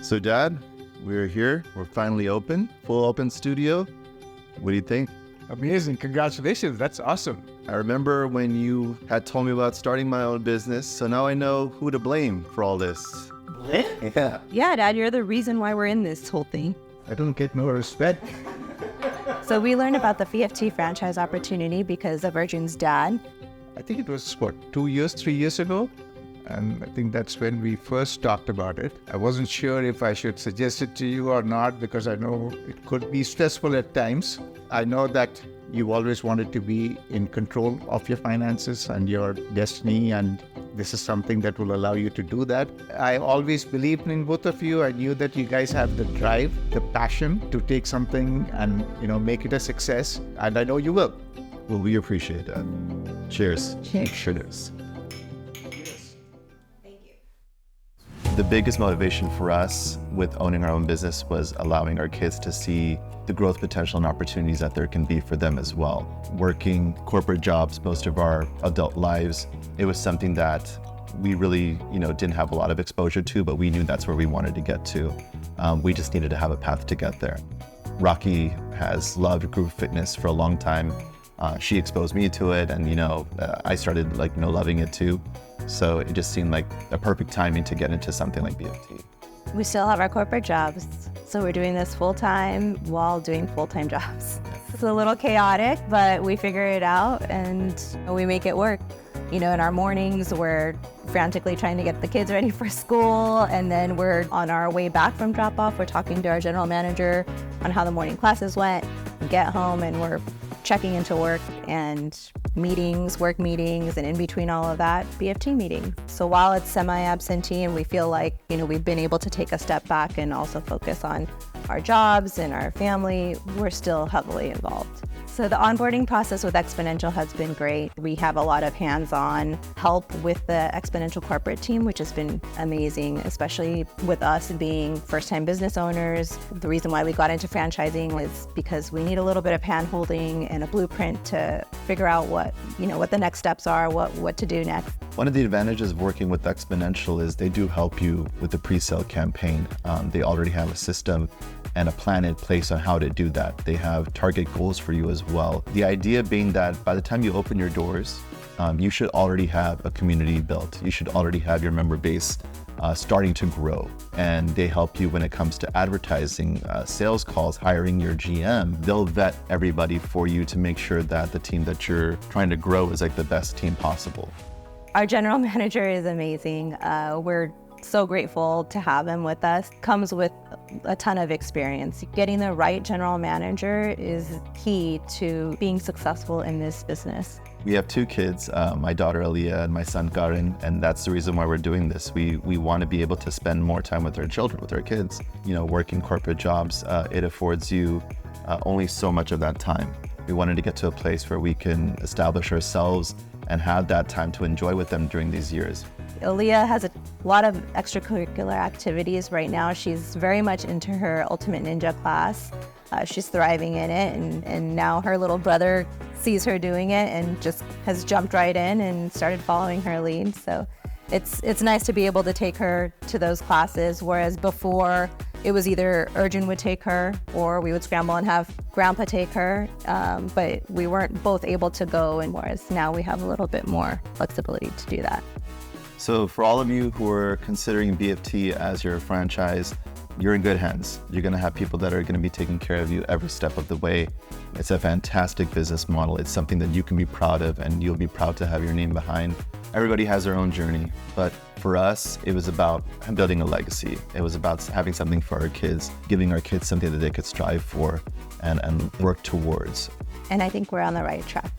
So Dad, we're here. We're finally open, full open studio. What do you think? Amazing. Congratulations. That's awesome. I remember when you had told me about starting my own business, so now I know who to blame for all this. Yeah. Yeah, Dad, you're the reason why we're in this whole thing. I don't get no respect. So we learned about the BFT franchise opportunity because of Arjun's dad. I think it was, 3 years ago? And I think that's when we first talked about it. I wasn't sure if I should suggest it to you or not because I know it could be stressful at times. I know that you always wanted to be in control of your finances and your destiny, and this is something that will allow you to do that. I always believed in both of you. I knew that you guys have the drive, the passion to take something and, make it a success, and I know you will. Well, we appreciate that. Cheers. Cheers. The biggest motivation for us with owning our own business was allowing our kids to see the growth potential and opportunities that there can be for them as well. Working corporate jobs most of our adult lives, it was something that we really, didn't have a lot of exposure to, but we knew that's where we wanted to get to. We just needed to have a path to get there. Rocky has loved group fitness for a long time. She exposed me to it, and I started loving it too. So it just seemed like a perfect timing to get into something like BFT. We still have our corporate jobs, so we're doing this full-time while doing full-time jobs. It's a little chaotic, but we figure it out and we make it work. In our mornings, we're frantically trying to get the kids ready for school, and then we're on our way back from drop-off. We're talking to our general manager on how the morning classes went. We get home and we're checking into work and meetings, work meetings, and in between all of that, BFT meetings. So while it's semi-absentee and we feel like, we've been able to take a step back and also focus on our jobs and our family, we're still heavily involved. So the onboarding process with Exponential has been great. We have a lot of hands-on help with the Exponential corporate team, which has been amazing, especially with us being first-time business owners. The reason why we got into franchising is because we need a little bit of hand-holding and a blueprint to figure out what the next steps are, what to do next. One of the advantages of working with Exponential is they do help you with the pre-sale campaign. They already have a system and a plan in place on how to do that. They have target goals for you as well. The idea being that by the time you open your doors, you should already have a community built. You should already have your member base starting to grow. And they help you when it comes to advertising, sales calls, hiring your GM. They'll vet everybody for you to make sure that the team that you're trying to grow is the best team possible. Our general manager is amazing. We're so grateful to have him with us. Comes with a ton of experience. Getting the right general manager is key to being successful in this business. We have 2 kids, my daughter Aliyah and my son Karan, and that's the reason why we're doing this. We want to be able to spend more time with our children, with our kids. Working corporate jobs, it affords you only so much of that time. We wanted to get to a place where we can establish ourselves and have that time to enjoy with them during these years. Aliyah has a lot of extracurricular activities right now. She's very much into her Ultimate Ninja class. She's thriving in it, and now her little brother sees her doing it and just has jumped right in and started following her lead. So it's nice to be able to take her to those classes, whereas before it was either Arjun would take her or we would scramble and have Grandpa take her, but we weren't both able to go, and whereas now we have a little bit more flexibility to do that. So for all of you who are considering BFT as your franchise, you're in good hands. You're going to have people that are going to be taking care of you every step of the way. It's a fantastic business model. It's something that you can be proud of and you'll be proud to have your name behind. Everybody has their own journey, but for us, it was about building a legacy. It was about having something for our kids, giving our kids something that they could strive for and work towards. And I think we're on the right track.